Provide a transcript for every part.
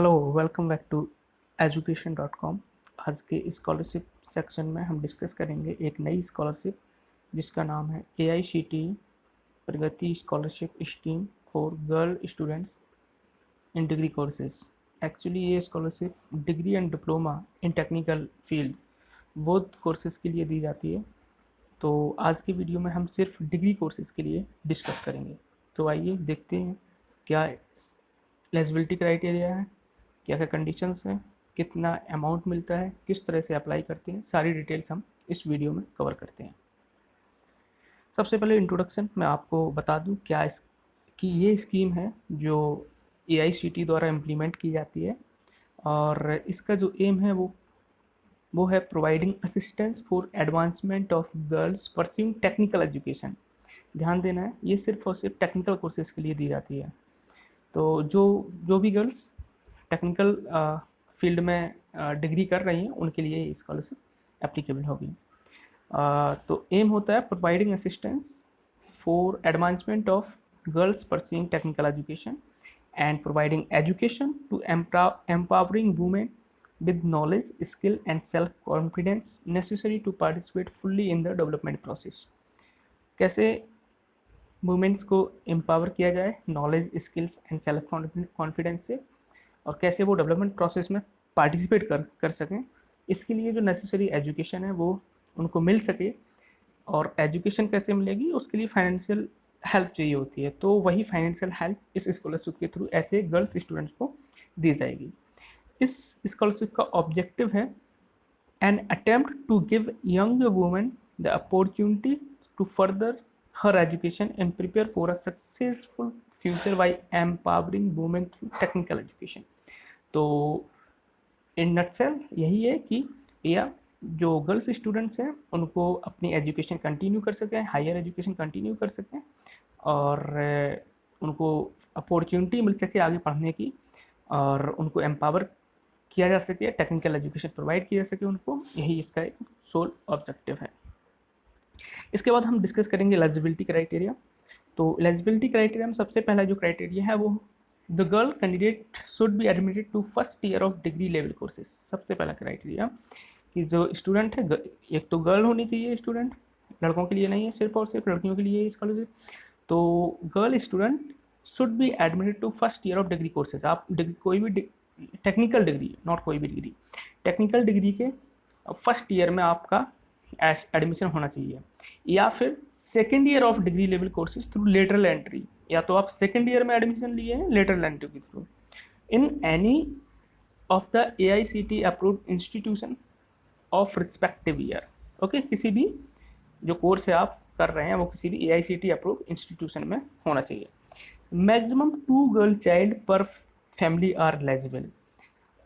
Hello, welcome back to education.com। आज के scholarship section में हम डिस्कस करेंगे एक नई स्कॉलरशिप जिसका नाम है AICTE Pragati scholarship scheme for girl students in degree courses. Actually ये scholarship degree and diploma in technical field both courses के लिए दी जाती है। तो आज की वीडियो में हम सिर्फ डिग्री कोर्सेज के लिए डिस्कस करेंगे। तो आइए देखते हैं क्या एलिजिबिलिटी क्राइटेरिया है, क्या क्या कंडीशंस हैं, कितना अमाउंट मिलता है, किस तरह से अप्लाई करते हैं, सारी डिटेल्स हम इस वीडियो में कवर करते हैं। सबसे पहले इंट्रोडक्शन मैं आपको बता दूं क्या कि ये स्कीम है जो AICTE द्वारा इम्प्लीमेंट की जाती है और इसका जो एम है वो है providing assistance for advancement of girls pursuing technical education. ध्यान देना है, ये सिर्फ और सिर्फ टेक्निकल कोर्सेज के लिए दी जाती है। तो जो भी गर्ल्स टेक्निकल फील्ड में डिग्री कर रही हैं उनके लिए ये स्कॉलरशिप एप्लीकेबल होगी। तो एम होता है providing assistance for advancement of girls pursuing technical education and providing education to empowering women with knowledge, skill and self confidence necessary to participate fully in the development process। कैसे women's को empower किया जाए knowledge, skills and self confidence से, और कैसे वो development process में participate कर सकें। इसके लिए जो नेसेसरी एजुकेशन है वो उनको मिल सके, और एजुकेशन कैसे मिलेगी उसके लिए फाइनेंशियल हेल्प चाहिए होती है। तो वही फाइनेंशियल हेल्प इस स्कॉलरशिप के थ्रू ऐसे गर्ल्स स्टूडेंट्स को दी जाएगी। इस स्कॉलरशिप का ऑब्जेक्टिव है an attempt to give young women the opportunity to further her education and prepare for a successful future by empowering women through technical education। तो इन नटसेल यही है कि या जो गर्ल्स स्टूडेंट्स हैं उनको अपनी एजुकेशन कंटिन्यू कर सकें, हायर एजुकेशन कंटिन्यू कर सकें, और उनको अपॉर्चुनिटी मिल सके आगे पढ़ने की, और उनको एम्पावर किया जा सके, टेक्निकल एजुकेशन प्रोवाइड किया जा सके उनको। यही इसका एक सोल ऑब्जेक्टिव है। इसके बाद हम डिस्कस करेंगे एलिजिबिलिटी क्राइटेरिया। तो एलिजिबिलिटी क्राइटेरिया में सबसे पहला जो क्राइटेरिया है वो the girl candidate should be admitted to first year of degree level courses. सबसे पहला क्राइटेरिया कि जो स्टूडेंट है, एक तो गर्ल होनी चाहिए स्टूडेंट, लड़कों के लिए नहीं है, सिर्फ और सिर्फ लड़कियों के लिए स्कॉलरशिप। तो girl student should be admitted to first year of degree courses. आप कोई भी टेक्निकल डिग्री, नॉट कोई भी डिग्री, टेक्निकल डिग्री के फर्स्ट ईयर में आपका एडमिशन होना चाहिए, या फिर second year of degree level courses through lateral entry, या तो आप सेकेंड ईयर में एडमिशन लिए हैं लेटरल एंट्री के through in any of the AICTE approved institution of respective year. Okay, किसी भी जो कोर्स है आप कर रहे हैं वो किसी भी AICTE अप्रूव्ड इंस्टीट्यूशन में होना चाहिए। मैक्सिमम 2 गर्ल चाइल्ड पर फैमिली आर एलिजिबल।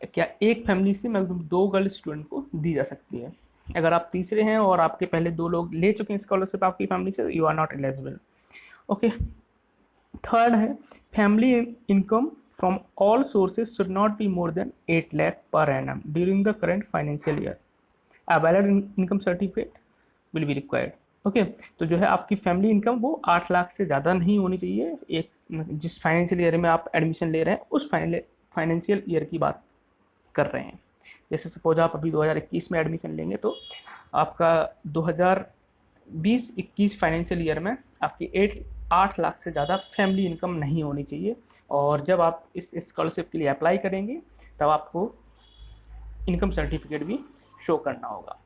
क्या एक फैमिली से मैक्सिमम 2 गर्ल स्टूडेंट को दी जा सकती है। अगर आप तीसरे हैं और आपके पहले 2 लोग ले चुके हैं स्कॉलरशिप आपकी फैमिली से, you are not eligible. Okay, third है family income from all sources should not be more than 8 lakh per annum during the current financial year. A valid income certificate will be required. Okay, तो जो है आपकी family income वो 8 लाख से ज़्यादा नहीं होनी चाहिए। एक जिस फाइनेंशियल ईयर में आप एडमिशन ले रहे हैं उस फाइनेंशियल ईयर की बात कर रहे हैं। जैसे सपोज आप अभी 2021 में एडमिशन लेंगे तो आपका 2020-21 फाइनेंशियल ईयर में आपकी 8 लाख से ज़्यादा फैमिली इनकम नहीं होनी चाहिए। और जब आप इस स्कॉलरशिप के लिए अप्लाई करेंगे तब आपको इनकम सर्टिफिकेट भी शो करना होगा।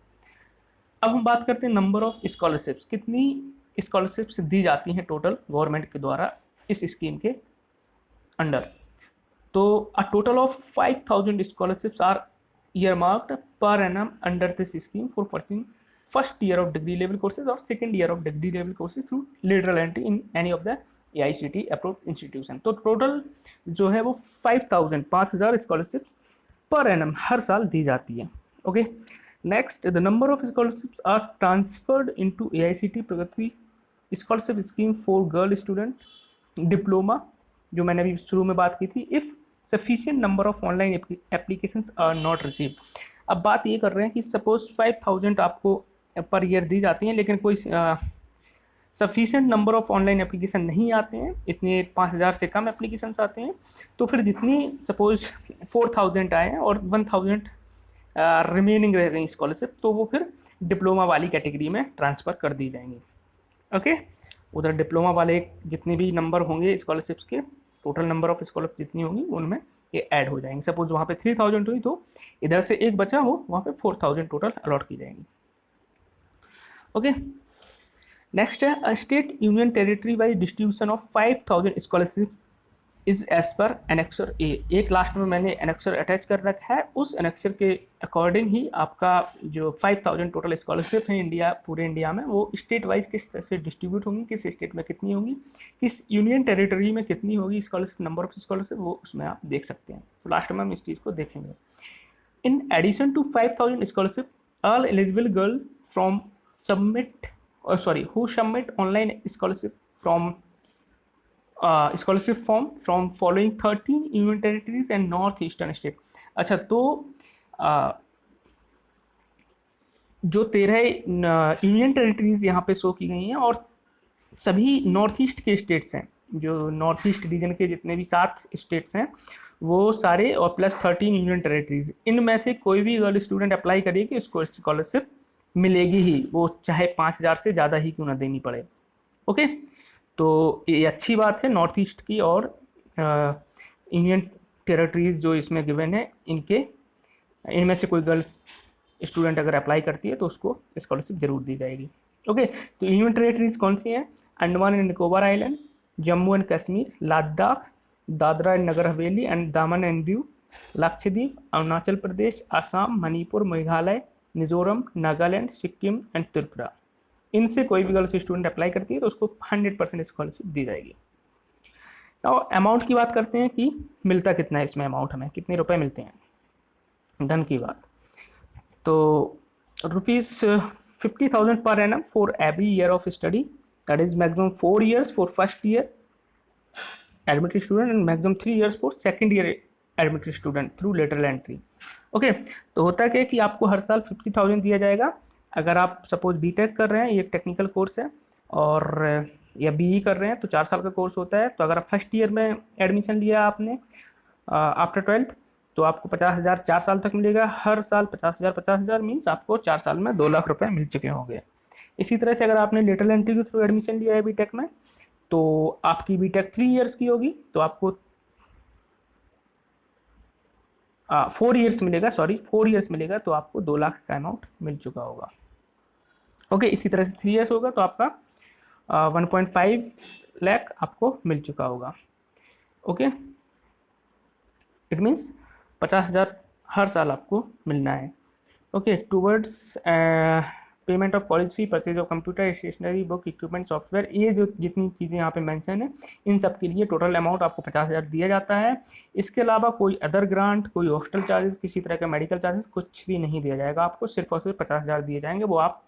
अब हम बात करते हैं नंबर ऑफ स्कॉलरशिप्स, कितनी स्कॉलरशिप्स दी जाती हैं टोटल गवर्नमेंट के द्वारा इस स्कीम के अंडर। तो a total of 5000 scholarships are earmarked per annum under this scheme for pursuing first year of degree level courses or second year of degree level courses through lateral entry in any of the AICTE approved institution। तो total जो है वो 5000 scholarships per annum हर साल दी जाती है। Okay, next the number of scholarships are transferred into AICTE Pragati scholarship scheme for girl student diploma, जो मैंने अभी शुरू में बात की थी, if sufficient number of online applications are not received. अब बात ये कर रहे हैं कि सपोज 5000 आपको पर ईयर दी जाती हैं, लेकिन कोई sufficient number of online application नहीं आते हैं, इतने 5000 से कम एप्लीकेशन आते हैं, तो फिर जितनी सपोज 4000 आए हैं और 1000 रिमेनिंग रह गई स्कॉलरशिप, तो वो फिर डिप्लोमा वाली कैटेगरी में ट्रांसफ़र कर दी जाएंगी। ओके, उधर डिप्लोमा वाले जितने भी नंबर होंगे स्कॉलरशिप्स के, टोटल नंबर ऑफ स्कॉलरशिप जितनी होंगी उनमें ये ऐड हो जाएंगे। सपोज वहाँ पे 3000 हुई तो इधर से एक बचा हो, वहाँ पे 4000 टोटल अलॉट की जाएंगी। ओके, नेक्स्ट है a state union territory wise distribution of 5000 scholarship is as per annexure A. एक लास्ट में मैंने एनेक्सर अटैच कर रखा है, उस एनेक्सर के अकॉर्डिंग ही आपका जो 5000 टोटल स्कॉलरशिप है इंडिया, पूरे इंडिया में, वो स्टेट वाइज किस तरह से डिस्ट्रीब्यूट होंगी, किस स्टेट में कितनी होंगी, किस यूनियन टेरिटरी में कितनी होगी स्कॉलरशिप, नंबर ऑफ स्कॉलरशिप, वो उसमें आप देख सकते हैं। तो लास्ट में हम इस चीज़ को देखेंगे। In addition to 5000 scholarship, all eligible girl from submit who submit online scholarship from scholarship form from following 13 union territories and north eastern state। अच्छा, तो जो 13 यूनियन टेरिटरीज यहाँ पे शो की गई हैं और सभी नॉर्थ ईस्ट के स्टेट्स हैं, जो नॉर्थ ईस्ट रीजन के जितने भी 7 स्टेट्स हैं वो सारे, और प्लस 13 यूनियन टेरिटरीज, इनमें से कोई भी गर्ल स्टूडेंट अप्लाई करेगी उसको स्कॉलरशिप मिलेगी ही, वो चाहे 5000 से ज़्यादा ही क्यों ना देनी पड़े। ओके, तो ये अच्छी बात है नॉर्थ ईस्ट की और यूनियन टेरिटरीज जो इसमें गिवन है, इनमें से कोई गर्ल्स स्टूडेंट अगर अप्लाई करती है तो उसको स्कॉलरशिप जरूर दी जाएगी। ओके, तो यूनियन टेरिटरीज कौन सी हैं? Andaman and Nicobar island, Jammu and Kashmir, Ladakh, Dadra and Nagar Haveli and Daman and Diu, Lakshadweep, Arunachal Pradesh, Assam, Manipur, Meghalaya, Mizoram, Nagaland, Sikkim and Tripura. इनसे कोई भी गर्ल्स स्टूडेंट अप्लाई करती है तो उसको 100% स्कॉलरशिप दी जाएगी। और अमाउंट की बात करते हैं कि मिलता कितना है इसमें, अमाउंट हमें कितने रुपए मिलते हैं। धन की बात, तो ₹50,000 per annum for every year of study, that is maximum 4 years for first year admitted student and maximum 3 years for second year admitted student through lateral entry. Okay, तो होता क्या है कि आपको हर साल 50,000 दिया जाएगा। अगर आप सपोज बीटेक कर रहे हैं, ये टेक्निकल कोर्स है, और या बीई कर रहे हैं तो 4 साल का कोर्स होता है, तो अगर आप फर्स्ट ईयर में एडमिशन लिया आपने आफ्टर 12th, तो आपको 50,000 4 साल तक मिलेगा। हर साल 50,000 मीन्स आपको 4 साल में 2 लाख रुपए मिल चुके होंगे। इसी तरह से अगर आपने लेटरल एंट्री के थ्रू एडमिशन लिया है बीटेक में, तो आपकी बीटेक 3 years की होगी, तो आपको 4 years मिलेगा, 4 years मिलेगा, तो आपको 2 लाख का अमाउंट मिल चुका होगा। ओके, इसी तरह से 3 years होगा तो आपका 1.5 लाख आपको मिल चुका होगा। ओके, इट मीन्स 50,000 हर साल आपको मिलना है। Okay, towards payment of college fee, purchase of computer, stationery, book, equipment, software, ये जो जितनी चीज़ें यहाँ पे मेंशन है, इन सब के लिए टोटल अमाउंट आपको 50,000 दिया जाता है। इसके अलावा कोई अदर ग्रांट, कोई हॉस्टल चार्जेस, किसी तरह का मेडिकल चार्जेस कुछ भी नहीं दिया जाएगा आपको, सिर्फ और सिर्फ 50,000 दिए जाएंगे, वो आप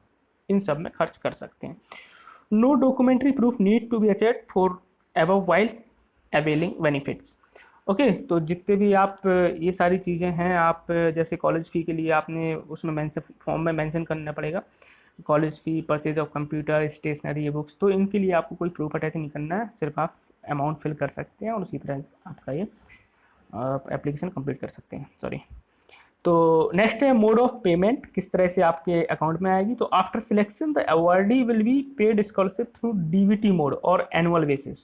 इन सब में खर्च कर सकते हैं। No documentary proof need to be attached for above while availing benefits. Okay, तो जितने भी आप ये सारी चीज़ें हैं, आप जैसे कॉलेज फ़ी के लिए आपने उसमें मेंशन, फॉर्म में मेंशन करना पड़ेगा college fee, purchase of computer, stationery, books, तो इनके लिए आपको कोई प्रूफ अटैच नहीं करना है, सिर्फ आप अमाउंट फिल कर सकते हैं और उसी तरह आपका ये एप्लीकेशन कंप्लीट कर सकते हैं। सॉरी, तो नेक्स्ट है मोड ऑफ पेमेंट, किस तरह से आपके अकाउंट में आएगी। तो after selection the awardee will be paid scholarship through DBT mode और annual basis,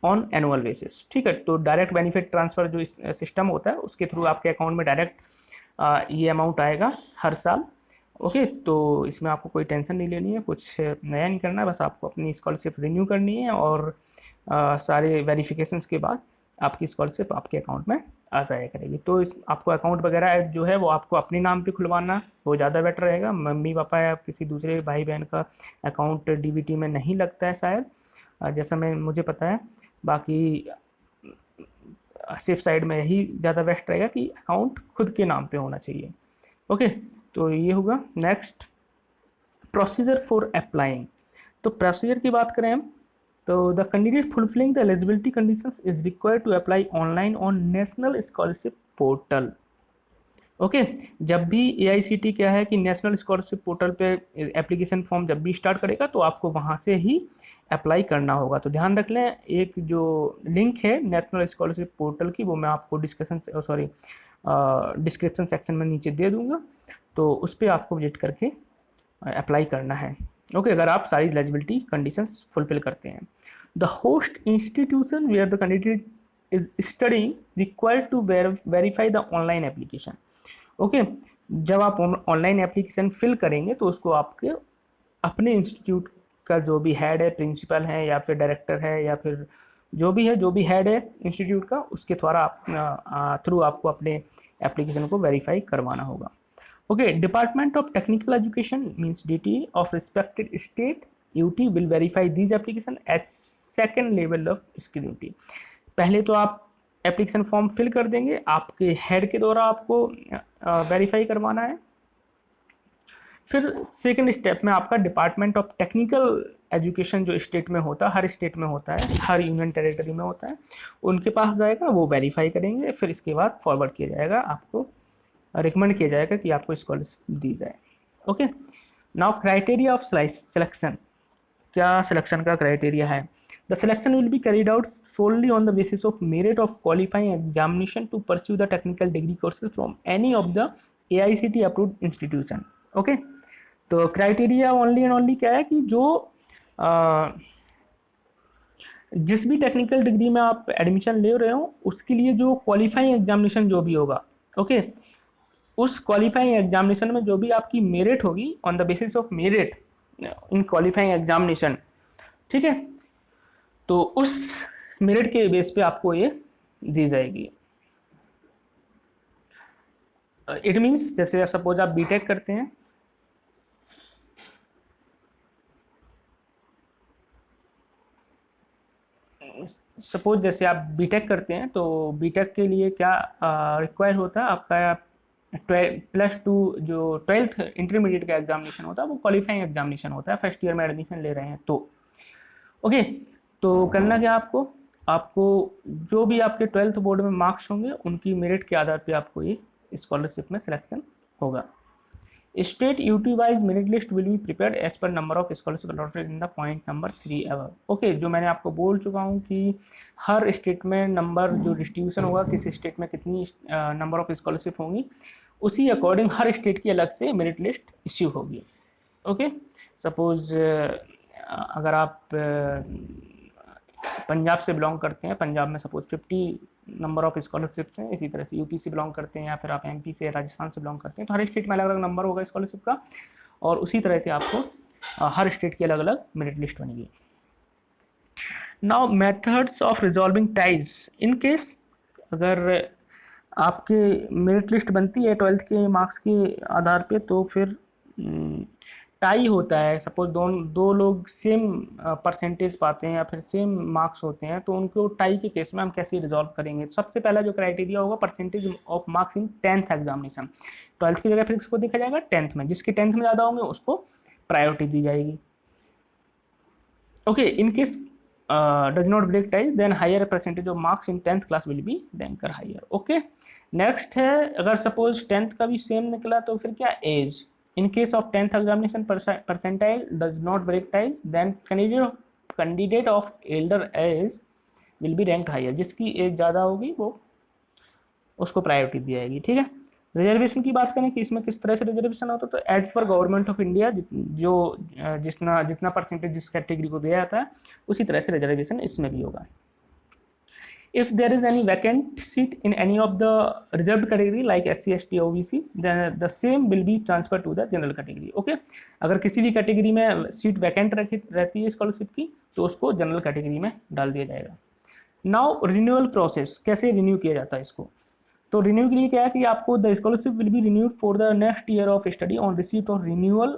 on annual basis. ठीक है, तो डायरेक्ट बेनिफिट ट्रांसफ़र जो सिस्टम होता है उसके थ्रू आपके अकाउंट में डायरेक्ट ये अमाउंट आएगा हर साल। ओके, तो इसमें आपको कोई टेंशन नहीं लेनी है, कुछ नया नहीं करना है, बस आपको अपनी स्कॉलरशिप रिन्यू करनी है और सारे वेरिफिकेशंस के बाद आपकी स्कॉलरशिप आपके अकाउंट में आ जाया करेगी। तो इस आपको अकाउंट वगैरह जो है वो आपको अपने नाम पे खुलवाना, वो ज़्यादा बेटर रहेगा। मम्मी पापा या किसी दूसरे भाई बहन का अकाउंट डीबीटी में नहीं लगता है शायद, जैसा मुझे पता है। बाकी सेफ साइड में यही ज़्यादा बेस्ट रहेगा कि अकाउंट खुद के नाम पे होना चाहिए। ओके, तो ये होगा। Next, procedure for applying. तो प्रोसीजर की बात करें हम, तो the candidate fulfilling the eligibility conditions is required to apply online on national scholarship portal. Okay. जब भी एआईसीटी क्या है कि नेशनल स्कॉलरशिप पोर्टल पे एप्लीकेशन फॉर्म जब भी स्टार्ट करेगा तो आपको वहाँ से ही अप्लाई करना होगा। तो ध्यान रख लें, एक जो लिंक है नेशनल स्कॉलरशिप पोर्टल की वो मैं आपको डिस्क्रिप्शन सेक्शन में नीचे दे दूंगा, तो उस पर आपको विजिट करके अप्लाई करना है। ओके, अगर आप सारी एलिजिबिलिटी कंडीशंस फुलफिल करते हैं। The host institution where the candidate is studying required to verify the online application. Okay, जब आप ऑनलाइन एप्लीकेशन फिल करेंगे तो उसको आपके अपने इंस्टीट्यूट का जो भी हेड है, प्रिंसिपल है या फिर डायरेक्टर है या फिर जो भी हेड है इंस्टीट्यूट का, उसके थ्रू आपको अपने एप्लीकेशन को वेरीफाई करवाना होगा। Okay, department of technical education means DTE of respected state UT will verify these application as second level of scrutiny. पहले तो आप एप्लीकेशन फॉर्म फिल कर देंगे, आपके हेड के द्वारा आपको वेरीफाई करवाना है। फिर सेकंड स्टेप में आपका डिपार्टमेंट ऑफ टेक्निकल एजुकेशन जो स्टेट में होता है, हर स्टेट में होता है, हर यूनियन टेरिटरी में होता है, उनके पास जाएगा, वो वेरीफाई करेंगे। फिर इसके बाद फॉरवर्ड किया जाएगा, आपको रिकमेंड किया जाएगा कि आपको स्कॉलरशिप दी जाए। Okay, now criteria of selection. क्या सिलेक्शन का क्राइटेरिया है? The selection will be carried out solely on the basis of merit of qualifying examination to pursue the technical degree courses from any of the AICTE approved institution. Okay, तो criteria only and only क्या है कि जो जिस भी technical degree में आप admission ले रहे हो उसके लिए जो क्वालिफाइंग एग्जामिनेशन जो भी होगा, ओके, उस क्वालिफाइंग एग्जामिनेशन में जो भी आपकी मेरिट होगी on the basis of merit in qualifying examination, ठीक है, तो उस मेरिट के बेस पे आपको ये दी जाएगी। इट मीन्स जैसे सपोज आप बीटेक करते हैं, सपोज जैसे आप बीटेक करते हैं तो बीटेक के लिए क्या रिक्वायर होता है, आपका 12+2 जो 12th इंटरमीडिएट का एग्जामिनेशन होता है वो क्वालिफाइंग एग्जामिनेशन होता है, फर्स्ट ईयर में एडमिशन ले रहे हैं तो। ओके, तो करना क्या आपको जो भी आपके 12th बोर्ड में मार्क्स होंगे उनकी मेरिट के आधार पे आपको ये स्कॉलरशिप में सिलेक्शन होगा। State UT wise merit list will be prepared as per number of scholarship allotted in the point number 3 above. Okay, जो मैंने आपको बोल चुका हूँ कि हर स्टेट में नंबर जो डिस्ट्रीब्यूशन होगा, किस स्टेट में कितनी नंबर ऑफ स्कॉलरशिप होंगी, उसी अकॉर्डिंग हर स्टेट की अलग से मेरिट लिस्ट इश्यू होगी। ओके, सपोज अगर आप पंजाब से बिलोंग करते हैं, पंजाब में सपोज 50 नंबर ऑफ स्कॉलरशिप्स हैं, इसी तरह से यूपी से बिलोंग करते हैं या फिर आप MP से, राजस्थान से बिलोंग करते हैं, तो हर स्टेट में अलग अलग नंबर होगा स्कॉलरशिप का, और उसी तरह से आपको हर स्टेट की अलग अलग मेरिट लिस्ट बनेगी। Now methods of resolving ties. In case अगर आपके मेरिट लिस्ट बनती है 12th के मार्क्स के आधार पे, तो फिर टाई होता है, सपोज दो लोग सेम परसेंटेज पाते हैं या फिर सेम मार्क्स होते हैं, तो उनको टाई के केस में हम कैसे रिजॉल्व करेंगे। सबसे पहला जो क्राइटेरिया होगा percentage of marks in 10th examination. 12th की जगह फिर इसको देखा जाएगा 10th में, जिसके 10th में ज़्यादा होंगे उसको प्रायोरिटी दी जाएगी। Okay, in case does not break ties then higher percentage of marks in 10th class will be ranked higher. Okay, next है, अगर सपोज 10th का भी सेम निकला तो फिर क्या, as. In case of 10th examination percentile does not break ties, then candidate of elder age will be ranked higher। जिसकी as ज़्यादा होगी वो उसको प्रायोरिटी दी जाएगी। ठीक है, रिजर्वेशन की बात करें कि इसमें किस तरह से रिजर्वेशन होता है, तो as per government of India जो जितना परसेंटेज जिस कैटेगरी को दिया जाता है उसी तरह से रिजर्वेशन इसमें भी होगा। If there is any vacant seat in any of the reserved category like SC, ST, OBC, then the same will be transferred to the general category. Okay, अगर किसी भी कैटेगरी में सीट वैकेंट रहती है scholarship की तो उसको general category में डाल दिया जाएगा। नाउ रिन्यूअल प्रोसेस, कैसे रिन्यू किया जाता है इसको, तो रिन्यू के लिए क्या है कि आपको the scholarship will be renewed for the next year of study on receipt of renewal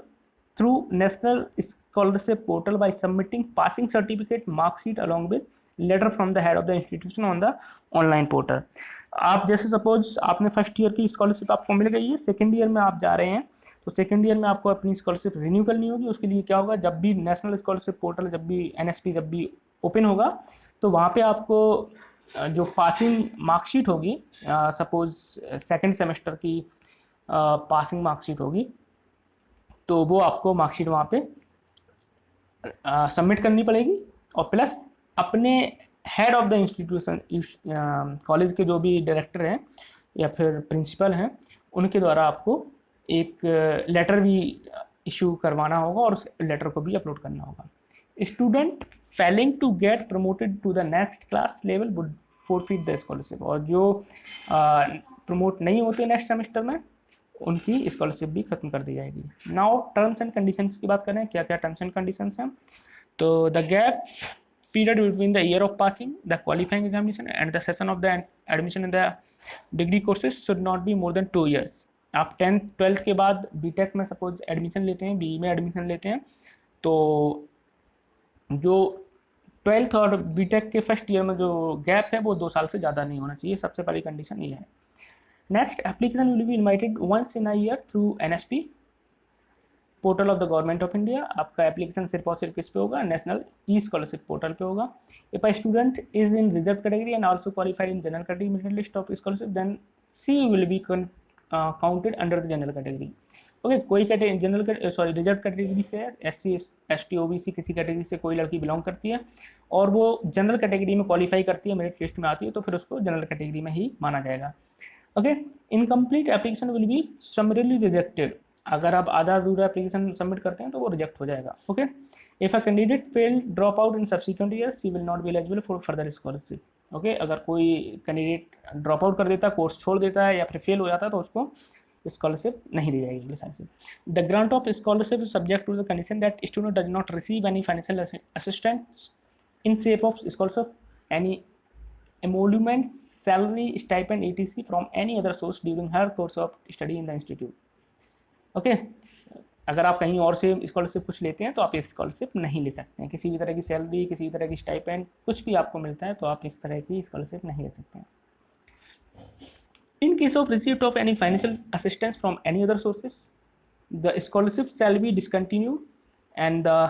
through national scholarship portal by submitting passing certificate, marksheet along with letter from the head of the institution on the online portal. आप जैसे suppose आपने first year की scholarship आपको मिल गई है, second year में आप जा रहे हैं, तो सेकेंड ईयर में आपको अपनी स्कॉलरशिप रिन्यू करनी होगी। उसके लिए क्या होगा, जब भी नेशनल स्कॉलरशिप पोर्टल, जब भी NSP जब भी ओपन होगा तो वहाँ पे आपको जो पासिंग मार्कशीट होगी, सपोज सेकेंड सेमेस्टर की पासिंग मार्कशीट होगी, तो वो आपको मार्कशीट वहाँ पे सबमिट करनी पड़ेगी। और प्लस अपने head of the institution, college के जो भी डायरेक्टर हैं या फिर प्रिंसिपल हैं, उनके द्वारा आपको एक लेटर भी इशू करवाना होगा और उस लेटर को भी अपलोड करना होगा। Student failing to get promoted to the next class level would forfeit the scholarship. और जो प्रमोट नहीं होते नेक्स्ट सेमेस्टर में, उनकी स्कॉलरशिप भी खत्म कर दी जाएगी। नाउ टर्म्स एंड कंडीशंस की बात करें, क्या क्या टर्म्स एंड कंडीशंस हैं। तो the gap period between the year of passing the qualifying examination and the session of the admission in the degree courses should not be more than 2 years। आप 10th 12th के बाद BTech में suppose admission लेते हैं, be में admission लेते हैं, तो जो 12th और बीटेक के फर्स्ट ईयर में जो गैप है वो 2 साल से ज़्यादा नहीं होना चाहिए। सबसे बड़ी कंडीशन ये है। Next, application will be invited once in a year through NSP portal of the government of India. आपका एप्लीकेशन सिर्फ और सिर्फ किस पे होगा, नेशनल ई स्कॉलरशिप पोर्टल पे होगा। If a student is in reserve category and also qualified in general category merit list of scholarship, then she will be counted under the general category. Okay, कोई category reserve category से SC ST OBC किसी category से कोई लड़की belong करती है और वो जनरल कैटेगरी में क्वालिफाई करती है, मेरिट लिस्ट में आती है, तो फिर उसको जनरल कैटेगरी में ही माना जाएगा। Okay, incomplete application will B summarily rejected. अगर आप आधा अधूरा एप्लीकेशन सबमिट करते हैं तो वो रिजेक्ट हो जाएगा। Okay, if a candidate fail drop out in subsequent years he will not be eligible for further scholarship. Okay, अगर कोई कैंडिडेट ड्रॉप आउट कर देता है, कोर्स छोड़ देता है या फिर फेल हो जाता है, तो उसको स्कॉलरशिप नहीं दी जाएगी अगले साल से। The grant of scholarship is subject to the condition that student does not receive any financial assistance in shape of scholarship, any emolument, salary, stipend, etc. from any other source during her course of study in the institute। Okay, अगर आप कहीं और से scholarship कुछ लेते हैं तो आप ये स्कॉलरशिप नहीं ले सकते हैं। किसी भी तरह की सैलरी, किसी तरह की स्टाइपेंड, कुछ भी आपको मिलता है तो आप इस तरह की स्कॉलरशिप नहीं ले सकते हैं। In case of receipt of any financial assistance from any other sources, the scholarship shall be discontinue and the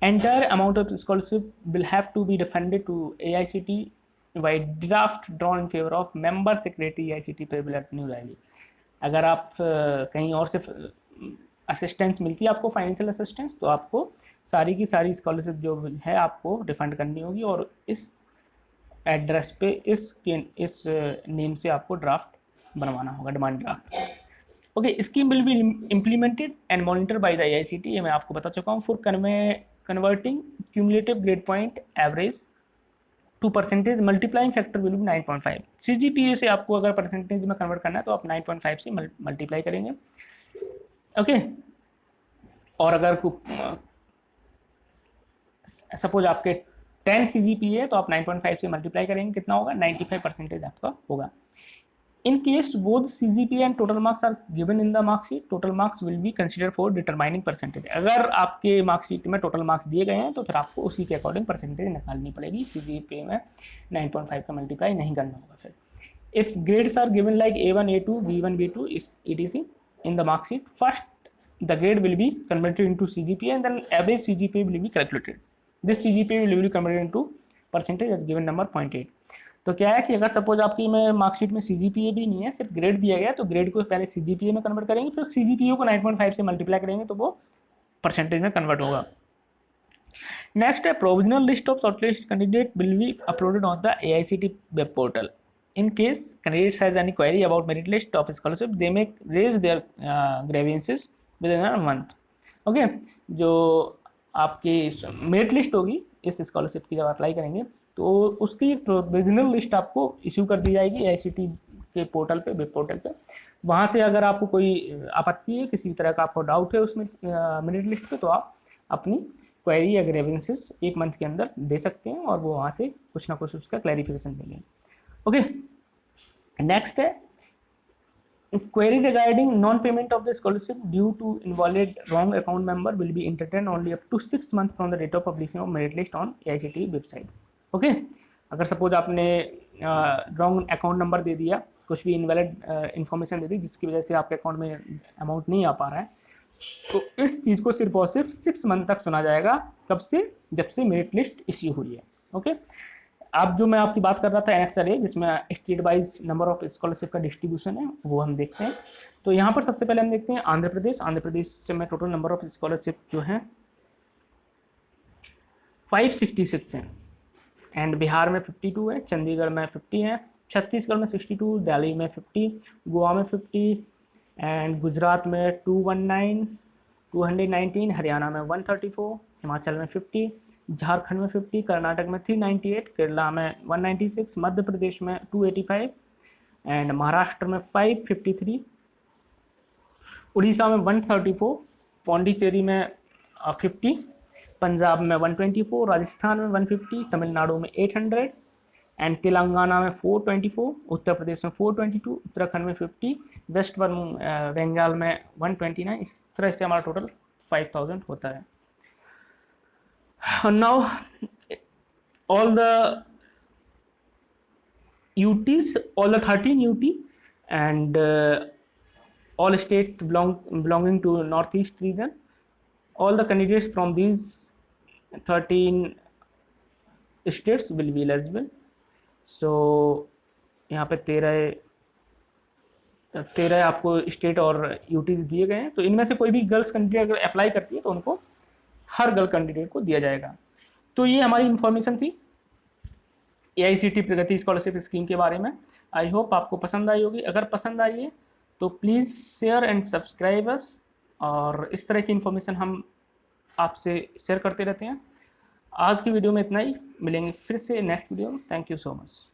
entire amount of scholarship will have to be refunded to AICT by draft drawn in favor of member secretary AICT payable at New Delhi। अगर आप कहीं और से assistance मिलती है आपको, financial assistance, तो आपको सारी की सारी स्कॉलरशिप जो है आपको रिफंड करनी होगी और इस एड्रेस पे इस नेम से आपको ड्राफ्ट बनवाना होगा, demand draft. Okay, scheme will be implemented and monitor by the AICT। ये मैं आपको बता चुका हूँ। For converting cumulative grade point average to percentage, multiplying factor will be 9.5। CGPA से आपको अगर परसेंटेज में कन्वर्ट करना है तो आप 9.5 से मल्टीप्लाई करेंगे। ओके, और अगर सपोज आपके 10 CGPA है तो आप 9.5 से मल्टीप्लाई करेंगे, कितना होगा, 95% आपका होगा। In case both CGPA and total marks are given in the mark sheet, total marks will be considered for determining percentage। अगर आपके मार्कशीट में टोटल मार्क्स दिए गए हैं तो फिर आपको उसी के अकॉर्डिंग परसेंटेज निकालनी पड़ेगी। CGPA में 9.5 का मल्टीप्लाई नहीं करना होगा। फिर if grades are given like A1 A2 B1 B2 etc in the mark sheet, first the grade will be converted into CGPA and then average CGPA will be calculated। This CGPA will be converted into percentage as given number 0.8। तो क्या है कि अगर suppose आपकी में marksheet में CGPA भी नहीं है, सिर्फ ग्रेड दिया गया, तो ग्रेड को पहले CGPA में कन्वर्ट करेंगे, फिर CGPA को 9.5 से मल्टीप्लाई करेंगे तो वो परसेंटेज में कन्वर्ट होगा। नेक्स्ट है, provisional list of shortlist candidate will be uploaded on the AICT web portal. In case candidate has any query about merit list of scholarship, they may raise their grievances within a month. Okay, जो आपकी merit list होगी इस scholarship की जब apply करेंगे तो उसकी provisional list आपको इशू कर दी जाएगी AICT के पोर्टल पे, वेब पोर्टल पे। वहाँ से अगर आपको कोई आपत्ति है, किसी तरह का आपको डाउट है उसमें मेरिट लिस्ट पे, तो आप अपनी क्वेरी या ग्रीवेंसेस 1 मंथ के अंदर दे सकते हैं और वो वहाँ से कुछ ना कुछ उसका क्लैरिफिकेशन देंगे। ओके, नेक्स्ट है, query regarding non-payment of the scholarship due to invalid wrong account member will be entertained only up to 6 months from the date of publishing of merit list on AICT website। Okay, अगर suppose आपने wrong account number दे दिया, कुछ भी invalid information दे दी जिसकी वजह से आपके account में अमाउंट नहीं आ पा रहा है, तो इस चीज़ को सिर्फ और सिर्फ 6 मंथ तक सुना जाएगा। कब से? जब से मेरिट लिस्ट इश्यू हुई है। ओके, अब जो मैं आपकी बात कर रहा था एनेक्सर ए, जिसमें state wise number of scholarship का डिस्ट्रीब्यूशन है, वो हम देखते हैं। तो यहाँ पर सबसे पहले हम देखते हैं आंध्र प्रदेश। आंध्र प्रदेश से में टोटल नंबर ऑफ स्कॉलरशिप जो है 566 है, एंड बिहार में 52 है, चंडीगढ़ में 50 है, छत्तीसगढ़ में 62, दिल्ली में 50, गोवा में 50, एंड गुजरात में 219, हरियाणा में 134, हिमाचल में 50, झारखंड में 50, कर्नाटक में 398, केरला में 196, मध्य प्रदेश में 285, एंड महाराष्ट्र में 553, उड़ीसा में 134, पौंडीचेरी में 50, पंजाब में 124, राजस्थान में 150, तमिलनाडु में 800, एंड तेलंगाना में 424, उत्तर प्रदेश में 422, उत्तराखंड में 50, वेस्ट बंगाल में 129। इस तरह से हमारा टोटल 5000 होता है। Now all the UTs, all the 13 UT and all state belonging to northeast region, all the candidates from these 13 states will be eligible. So यहाँ पे 13 आपको स्टेट और यूटीज दिए गए हैं। तो इनमें से कोई भी गर्ल्स कैंडिडेट अगर अप्लाई करती है तो उनको हर गर्ल कैंडिडेट को दिया जाएगा। तो ये हमारी इंफॉर्मेशन थी AICTE प्रगति स्कॉलरशिप स्कीम के बारे में। आई होप आपको पसंद आई होगी। अगर पसंद आई है तो please share and subscribe us, और इस तरह की इन्फॉर्मेशन हम आपसे शेयर करते रहते हैं। आज की वीडियो में इतना ही, मिलेंगे फिर से नेक्स्ट वीडियो में। Thank you so much.